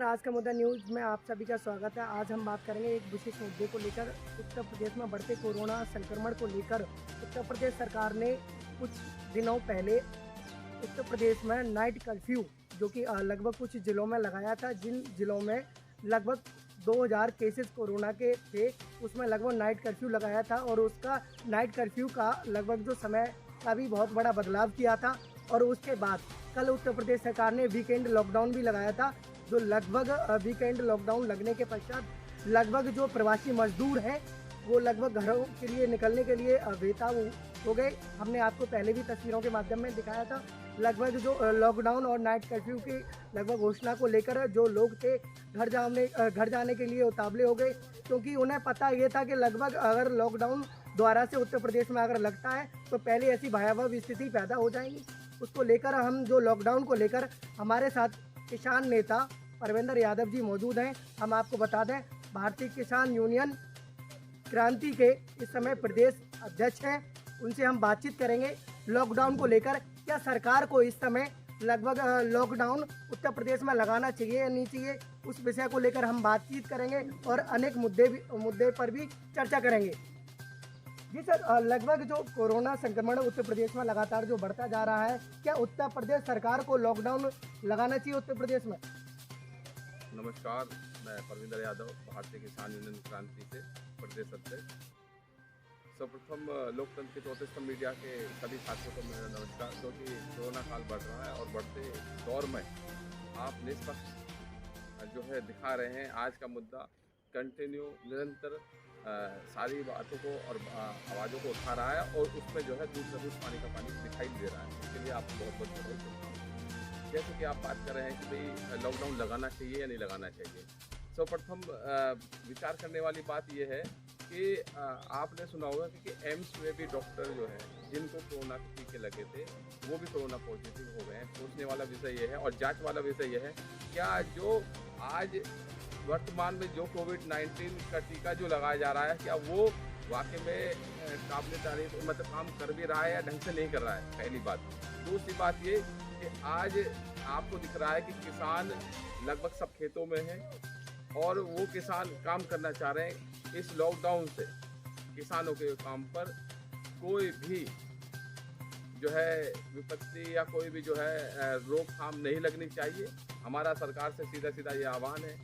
नमस्कार। आज का मुद्दा न्यूज़ में आप सभी का स्वागत है। आज हम बात करेंगे एक विशेष मुद्दे को लेकर। उत्तर प्रदेश में बढ़ते कोरोना संक्रमण को लेकर उत्तर प्रदेश सरकार ने कुछ दिनों पहले उत्तर प्रदेश में नाइट कर्फ्यू जो कि लगभग कुछ जिलों में लगाया था। जिन जिलों में लगभग 2000 केसेस कोरोना के थे, उसमें लगभग नाइट कर्फ्यू लगाया था और उसका नाइट कर्फ्यू का लगभग जो समय का भी बहुत बड़ा बदलाव किया था। और उसके बाद कल उत्तर प्रदेश सरकार ने वीकेंड लॉकडाउन भी लगाया था। जो लगभग वीकेंड लॉकडाउन लगने के पश्चात लगभग जो प्रवासी मजदूर हैं वो लगभग घरों के लिए निकलने के लिए बेताब हो गए। हमने आपको पहले भी तस्वीरों के माध्यम में दिखाया था। लगभग जो लॉकडाउन और नाइट कर्फ्यू की लगभग घोषणा को लेकर जो लोग थे घर जाने के लिए उतावले हो गए, क्योंकि उन्हें पता ये था कि लगभग अगर लॉकडाउन दोबारा से उत्तर प्रदेश में अगर लगता है तो पहले ऐसी भयावह स्थिति पैदा हो जाएगी। उसको लेकर हम जो लॉकडाउन को लेकर हमारे साथ किसान नेता परविंदर यादव जी मौजूद हैं। हम आपको बता दें, भारतीय किसान यूनियन क्रांति के इस समय प्रदेश अध्यक्ष हैं। उनसे हम बातचीत करेंगे लॉकडाउन को लेकर। क्या सरकार को इस समय लगभग लॉकडाउन उत्तर प्रदेश में लगाना चाहिए या नहीं चाहिए, उस विषय को लेकर हम बातचीत करेंगे और अनेक मुद्दे पर भी चर्चा करेंगे। जी सर, लगभग जो कोरोना संक्रमण उत्तर प्रदेश में लगातार जो बढ़ता जा रहा है, क्या उत्तर प्रदेश सरकार को लॉकडाउन लगाना चाहिए उत्तर प्रदेश में? नमस्कार, मैं परविंदर यादव, भारतीय किसान यूनियन क्रांति से प्रदेश अध्यक्ष। सर्वप्रथम लोकतंत्र के चौथे स्तंभ मीडिया के सभी साथियों को मेरा नमस्कार। क्योंकि कोरोना काल बढ़ रहा है और बढ़ते दौर में आप निष्पक्ष जो है दिखा रहे हैं। आज का मुद्दा कंटिन्यू निरंतर सारी बातों को और आवाज़ों को उठा रहा है और उसमें जो है दूध का दूध पानी का पानी दिखाई दे रहा है। इसके लिए आपको बहुत बहुत बधाई देता हूँ। जैसे कि आप बात कर रहे हैं कि भाई लॉकडाउन लगाना चाहिए या नहीं लगाना चाहिए। सर्वप्रथम विचार करने वाली बात यह है कि आपने सुना होगा कि एम्स में भी डॉक्टर जो है जिनको कोरोना के टीके लगे थे वो भी कोरोना पॉजिटिव हो गए हैं। सोचने वाला विषय यह है और जांच वाला विषय यह है, क्या जो आज वर्तमान में जो कोविड-19 का टीका जो लगाया जा रहा है, क्या वो वाकई में काबिल तारीफ मतलब काम कर भी रहा है या ढंग से नहीं कर रहा है, पहली बात। दूसरी बात ये कि आज आपको दिख रहा है कि किसान लगभग सब खेतों में हैं और वो किसान काम करना चाह रहे हैं। इस लॉकडाउन से किसानों के काम पर कोई भी जो है विपत्ति या कोई भी जो है रोकथाम नहीं लगनी चाहिए। हमारा सरकार से सीधा सीधा ये आह्वान है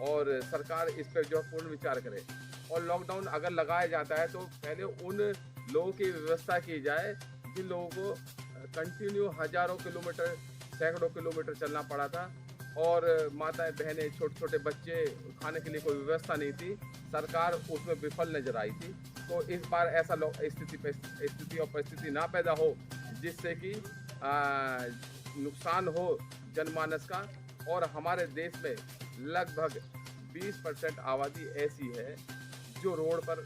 और सरकार इस पर जो है पूर्ण विचार करे। और लॉकडाउन अगर लगाया जाता है तो पहले उन लोगों की व्यवस्था की जाए जिन लोगों को कंटिन्यू हजारों किलोमीटर सैकड़ों किलोमीटर चलना पड़ा था और माताएं बहनें छोटे छोटे बच्चे, खाने के लिए कोई व्यवस्था नहीं थी। सरकार उसमें विफल नजर आई थी। तो इस बार ऐसा स्थिति और परिस्थिति ना पैदा हो जिससे कि नुकसान हो जनमानस का। और हमारे देश में लगभग 20% आबादी ऐसी है जो रोड पर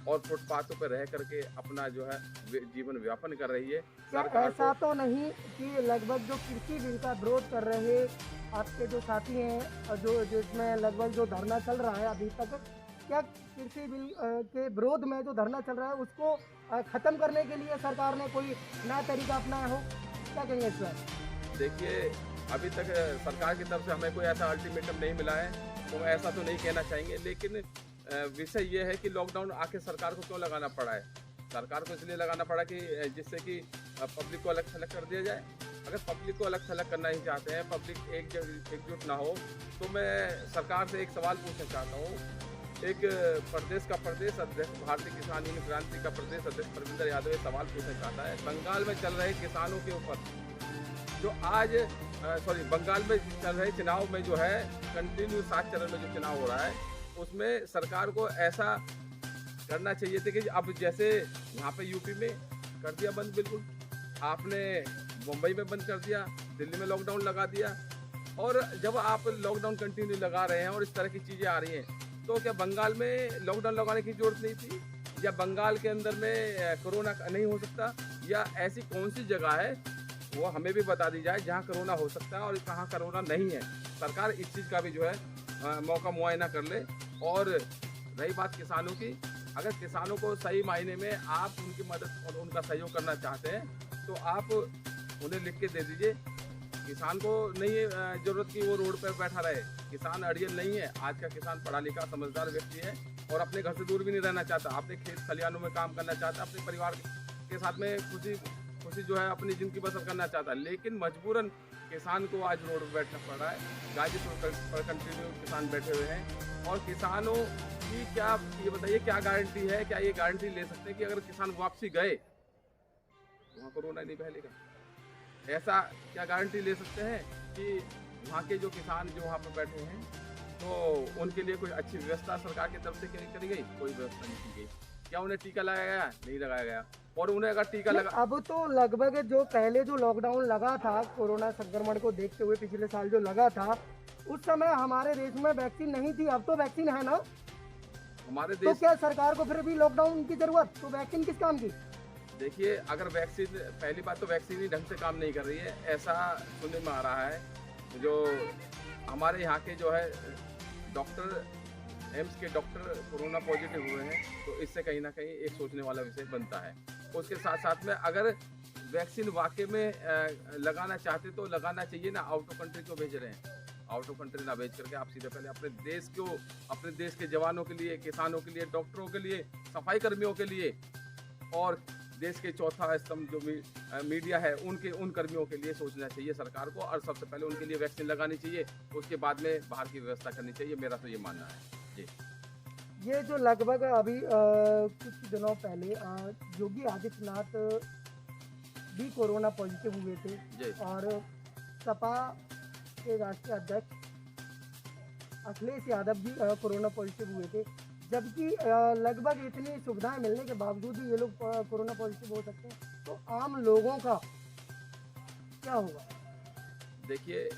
और फुटपाथों पर रह करके अपना जो है जीवन व्यापन कर रही है। सरकार ऐसा तो नहीं कि लगभग जो कृषि बिल का विरोध कर रहे आपके जो साथी हैं जो जिसमें लगभग जो धरना चल रहा है अभी तक, क्या कृषि बिल के विरोध में जो धरना चल रहा है उसको खत्म करने के लिए सरकार ने कोई नया तरीका अपनाया हो? क्या कहेंगे इस पर? देखिए, अभी तक सरकार की तरफ से हमें कोई ऐसा अल्टीमेटम नहीं मिला है तो ऐसा तो नहीं कहना चाहेंगे। लेकिन विषय ये है कि लॉकडाउन आखिर सरकार को क्यों लगाना पड़ा है। सरकार को इसलिए लगाना पड़ा कि जिससे कि पब्लिक को अलग थलग कर दिया जाए। अगर पब्लिक को अलग थलग करना ही चाहते हैं, पब्लिक एकजुट ना हो, तो मैं सरकार से एक सवाल पूछना चाहता हूँ। एक प्रदेश का प्रदेश अध्यक्ष, भारतीय किसान यूनियन क्रांति का प्रदेश अध्यक्ष परविंदर यादव ये सवाल पूछना चाहता है। बंगाल में चल रहे किसानों के ऊपर जो आज बंगाल में चल रहे चुनाव में जो है कंटिन्यू 7 चरण में जो चुनाव हो रहा है उसमें सरकार को ऐसा करना चाहिए था कि अब जैसे यहाँ पे यूपी में कर दिया बंद, बिल्कुल आपने मुंबई में बंद कर दिया, दिल्ली में लॉकडाउन लगा दिया। और जब आप लॉकडाउन कंटिन्यू लगा रहे हैं और इस तरह की चीज़ें आ रही हैं तो क्या बंगाल में लॉकडाउन लगाने की जरूरत नहीं थी? या बंगाल के अंदर में कोरोना नहीं हो सकता? या ऐसी कौन सी जगह है वो हमें भी बता दी जाए जहाँ कोरोना हो सकता है और कहाँ कोरोना नहीं है। सरकार इस चीज़ का भी जो है मौका मुआयना कर ले। और रही बात किसानों की, अगर किसानों को सही मायने में आप उनकी मदद और उनका सहयोग करना चाहते हैं तो आप उन्हें लिख के दे दीजिए। किसान को नहीं ज़रूरत कि वो रोड पर बैठा रहे, किसान अड़ियल नहीं है। आज का किसान पढ़ा लिखा समझदार व्यक्ति है और अपने घर से दूर भी नहीं रहना चाहता, अपने खेत खलिहानों में काम करना चाहता, अपने परिवार के साथ में खुशी खुशी जो है अपनी ज़िंदगी बसर करना चाहता है। लेकिन मजबूरन किसान को आज रोड पर बैठना पड़ रहा है। गाजीपुर प्रखंड में किसान बैठे हुए हैं और किसानों की क्या, ये बताइए क्या गारंटी है, क्या ये गारंटी ले सकते हैं कि अगर किसान वापसी गए वहाँ कोरोना नहीं फैलेगा? ऐसा क्या गारंटी ले सकते हैं कि वहाँ के जो किसान जो वहाँ पर बैठे हैं तो उनके लिए कोई अच्छी व्यवस्था सरकार की तरफ से करी गई? कोई व्यवस्था नहीं की गई। क्या उन्हें टीका लगाया गया? नहीं लगाया गया। और उन्हें अगर टीका लगा, अब तो लगभग जो पहले जो लॉकडाउन लगा था कोरोना संक्रमण को देखते हुए पिछले साल जो लगा था, उस समय हमारे देश में वैक्सीन नहीं थी। अब तो वैक्सीन है ना हमारे तो देश, क्या सरकार को फिर भी लॉकडाउन की जरूरत? तो वैक्सीन किस काम की? देखिए अगर वैक्सीन, पहली बात तो वैक्सीन ही ढंग से काम नहीं कर रही है, ऐसा सुनने में आ रहा है। जो हमारे यहाँ के जो है डॉक्टर, एम्स के डॉक्टर कोरोना पॉजिटिव हुए हैं, तो इससे कहीं ना कहीं एक सोचने वाला विषय बनता है। उसके साथ साथ में अगर वैक्सीन वाकई में लगाना चाहते तो लगाना चाहिए ना। आउट ऑफ कंट्री क्यों भेज रहे हैं? आउट ऑफ कंट्री ना भेज करके आप सीधे पहले अपने देश को, अपने देश के जवानों के लिए, किसानों के लिए, डॉक्टरों के लिए, सफाई कर्मियों के लिए और देश के चौथा स्तंभ जो मीडिया है उन कर्मियों के लिए सोचना चाहिए सरकार को। और सबसे पहले उनके लिए वैक्सीन लगानी चाहिए, उसके बाद में बाहर की व्यवस्था करनी चाहिए। मेरा तो ये मानना है जी। ये जो लगभग अभी कुछ दिनों पहले योगी आदित्यनाथ भी कोरोना पॉजिटिव हुए थे और सपा के राष्ट्रीय अध्यक्ष अखिलेश यादव भी कोरोना पॉजिटिव हुए थे, जबकि लगभग इतनी सुविधाएं मिलने के बावजूद भी ये लोग कोरोना पॉजिटिव हो सकते हैं। तो आम लोगों का क्या होगा? देखिए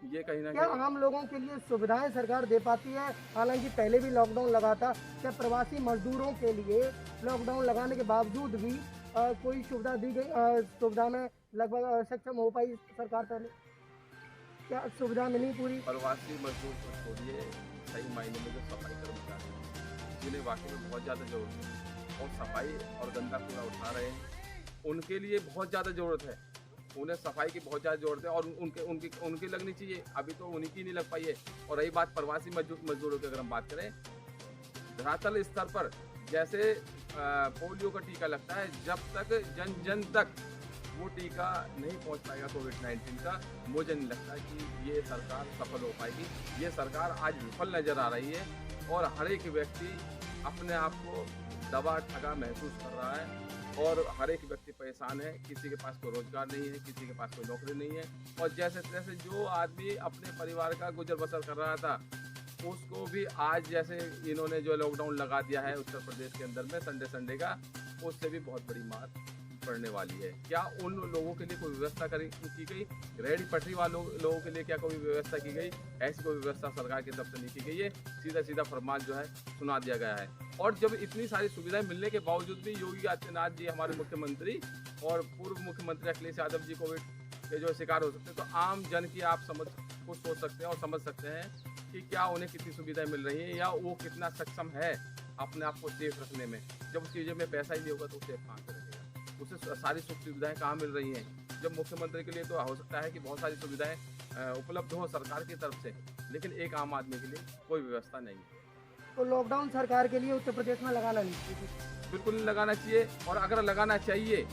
ये कहीं ना क्या कहीं आम लोगों के लिए सुविधाएं सरकार दे पाती है? हालांकि पहले भी लॉकडाउन लगा था, क्या प्रवासी मजदूरों के लिए लॉकडाउन लगाने के बावजूद भी कोई सुविधा दी गई? सुविधा में लगभग सक्षम हो पाई सरकार पहले? क्या सुविधा मिली पूरी? प्रवासी मजदूर को छोड़िए, सही मायने में जो सफाई कर्मचारी हैं, जिन्हें वाकई में बहुत ज़्यादा जरूरत है और सफाई और गंदा कूड़ा उठा रहे हैं, उनके लिए बहुत ज़्यादा ज़रूरत है। उन्हें सफाई की बहुत ज़्यादा ज़रूरत है और उनकी लगनी चाहिए। अभी तो उन्हीं की नहीं लग पाई है। और रही बात प्रवासी मजदूरों की, अगर हम बात करें धरातल स्तर पर, जैसे पोलियो का टीका लगता है, जब तक जन जन तक वो टीका नहीं पहुंच पाएगा कोविड-19 का, मुझे नहीं लगता कि ये सरकार सफल हो पाएगी। ये सरकार आज विफल नज़र आ रही है और हर एक व्यक्ति अपने आप को दबा ठगा महसूस कर रहा है और हर एक व्यक्ति परेशान है। किसी के पास कोई रोजगार नहीं है, किसी के पास कोई नौकरी नहीं है और जैसे तैसे जो आदमी अपने परिवार का गुजर बसर कर रहा था, उसको भी आज जैसे इन्होंने जो लॉकडाउन लगा दिया है उत्तर प्रदेश के अंदर में संडे का, उससे भी बहुत बड़ी मार पड़ने वाली है। क्या उन लोगों के लिए कोई व्यवस्था की गई? रेहड़ी पटरी वालों लोगों के लिए क्या कोई व्यवस्था की गई? ऐसी कोई व्यवस्था सरकार की तरफ से नहीं की गई है। सीधा फरमान जो है सुना दिया गया है। और जब इतनी सारी सुविधाएं मिलने के बावजूद भी योगी आदित्यनाथ जी हमारे मुख्यमंत्री और पूर्व मुख्यमंत्री अखिलेश यादव जी कोविड के जो शिकार हो सकते हैं, तो आम जन की आप सोच सकते हैं और समझ सकते हैं कि क्या उन्हें कितनी सुविधाएं मिल रही हैं या वो कितना सक्षम है अपने आप को सेफ रखने में। जब उस चीज़ों में पैसा ही नहीं होगा तो सेफ कहाँ से रहेगा? उसे सारी सुख सुविधाएं कहाँ मिल रही हैं? जब मुख्यमंत्री के लिए तो हो सकता है कि बहुत सारी सुविधाएं उपलब्ध हो सरकार की तरफ से, लेकिन एक आम आदमी के लिए कोई व्यवस्था नहीं है। तो लॉकडाउन सरकार के लिए उत्तर प्रदेश में लगाना नहीं चाहिए? बिल्कुल नहीं लगाना चाहिए। और अगर लगाना चाहिए,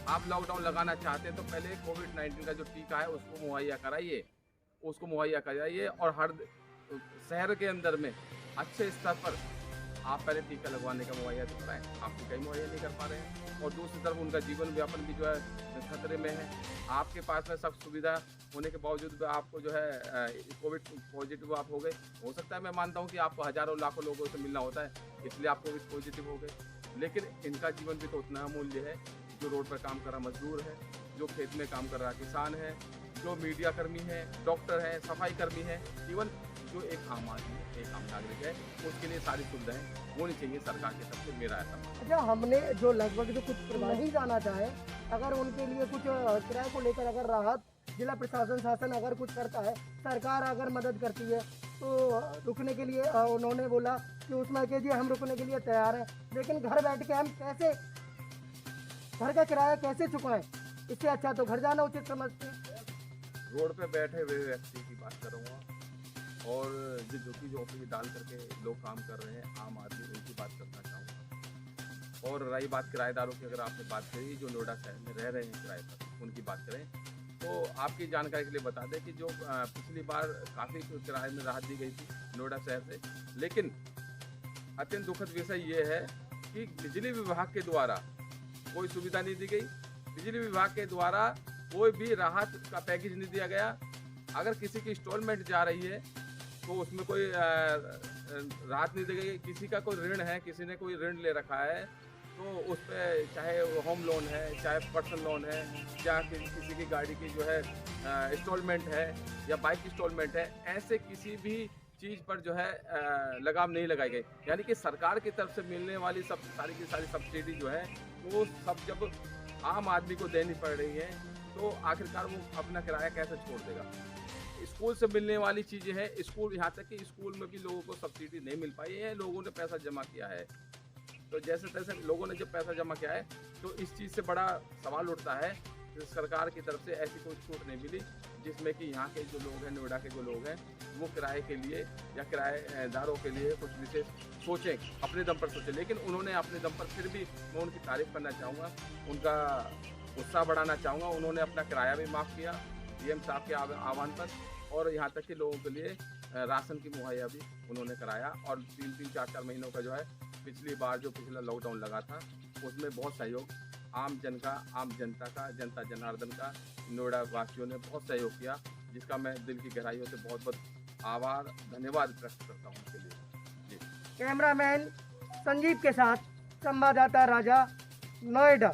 आप लॉकडाउन लगाना चाहते हैं तो पहले कोविड-19 का जो टीका है उसको मुहैया कराइए और हर शहर के अंदर में अच्छे स्तर पर आप पहले टीका लगवाने का मुहैया तो कराएं। आप टीका ही मुहैया नहीं कर पा रहे हैं और दूसरी तरफ उनका जीवन व्यापन भी जो है खतरे में है। आपके पास में सब सुविधा होने के बावजूद भी आपको जो है कोविड पॉजिटिव आप हो गए। हो सकता है, मैं मानता हूं कि आपको हजारों लाखों लोगों से मिलना होता है, इसलिए आप कोविड पॉजिटिव हो गए, लेकिन इनका जीवन भी तो उतना अमूल्य है। जो रोड पर काम कर रहा मजदूर है, जो खेत में काम कर रहा किसान है, जो मीडिया कर्मी है, डॉक्टर है, सफाई कर्मी है, इवन जो एक आम आदमी है, एक आम नागरिक है, उसके लिए सारी सुविधाएं होनी चाहिए सरकार की तरफ से। मेरा ऐसा मानना है। अच्छा, हमने जो लगभग जो कुछ प्रवासी जाना चाहे, अगर उनके लिए कुछ किराए को लेकर अगर राहत जिला प्रशासन शासन अगर कुछ करता है, सरकार अगर मदद करती है, तो रुकने के लिए उन्होंने बोला कि उसमें कीजिए, हम रुकने के लिए तैयार हैं, लेकिन घर बैठ के हम कैसे घर का किराया कैसे चुकाएं? इससे अच्छा तो घर जाना उचित समझते हैं। रोड पे बैठे हुए व्यक्ति की बात करूँगा, और जो कि झोपड़ी डाल करके लोग काम कर रहे हैं, आम आदमी, उनकी बात करना चाहूँगा। और रही बात किराएदारों की, अगर आपने बात करी जो नोएडा शहर में रह रहे हैं किराए पर, उनकी बात करें तो आपकी जानकारी के लिए बता दें कि जो पिछली बार काफ़ी किराए में राहत दी गई थी नोएडा शहर से, लेकिन अत्यंत दुखद विषय ये है कि बिजली विभाग के द्वारा कोई सुविधा नहीं दी गई, बिजली विभाग के द्वारा कोई भी राहत का पैकेज नहीं दिया गया। अगर किसी की इंस्टॉलमेंट जा रही है तो उसमें कोई राहत नहीं दी गई। किसी का कोई ऋण है, किसी ने कोई ऋण ले रखा है तो उस पर चाहे होम लोन है, चाहे पर्सनल लोन है, या किसी की गाड़ी की जो है इंस्टॉलमेंट है या बाइक इंस्टॉलमेंट है, ऐसे किसी भी चीज़ पर जो है लगाम नहीं लगाई गई। यानी कि सरकार की तरफ से मिलने वाली सब सारी की सारी सब्सिडी जो है वो सब जब आम आदमी को देनी पड़ रही है तो आखिरकार वो अपना किराया कैसे छोड़ देगा। स्कूल से मिलने वाली चीज़ें हैं, स्कूल, यहाँ तक कि स्कूल में भी लोगों को सब्सिडी नहीं मिल पाई है, लोगों ने पैसा जमा किया है। तो जैसे तैसे लोगों ने जब पैसा जमा किया है तो इस चीज़ से बड़ा सवाल उठता है कि सरकार की तरफ से ऐसी कोई छूट नहीं मिली जिसमें कि यहाँ के जो लोग हैं, नोएडा के जो लोग हैं, वो किराए के लिए या किराएदारों के लिए कुछ विशेष सोचें, अपने दम पर सोचें। लेकिन उन्होंने अपने दम पर, फिर भी मैं उनकी तारीफ़ करना चाहूँगा, उनका उत्साह बढ़ाना चाहूँगा। उन्होंने अपना किराया भी माफ़ किया डीएम साहब के आह्वान पर, और यहाँ तक कि लोगों के लिए राशन की मुहैया भी उन्होंने कराया। और 3-3, 4-4 महीनों का जो है पिछली बार जो पिछला लॉकडाउन लगा था उसमें बहुत सहयोग आम जनता का, जनता जनार्दन का, नोएडा वासियों ने बहुत सहयोग किया, जिसका मैं दिल की गहराइयों से बहुत बहुत आभार, धन्यवाद व्यक्त करता हूँ उनके लिए। जी। कैमरामैन संजीव के साथ संवाददाता राजा, नोएडा।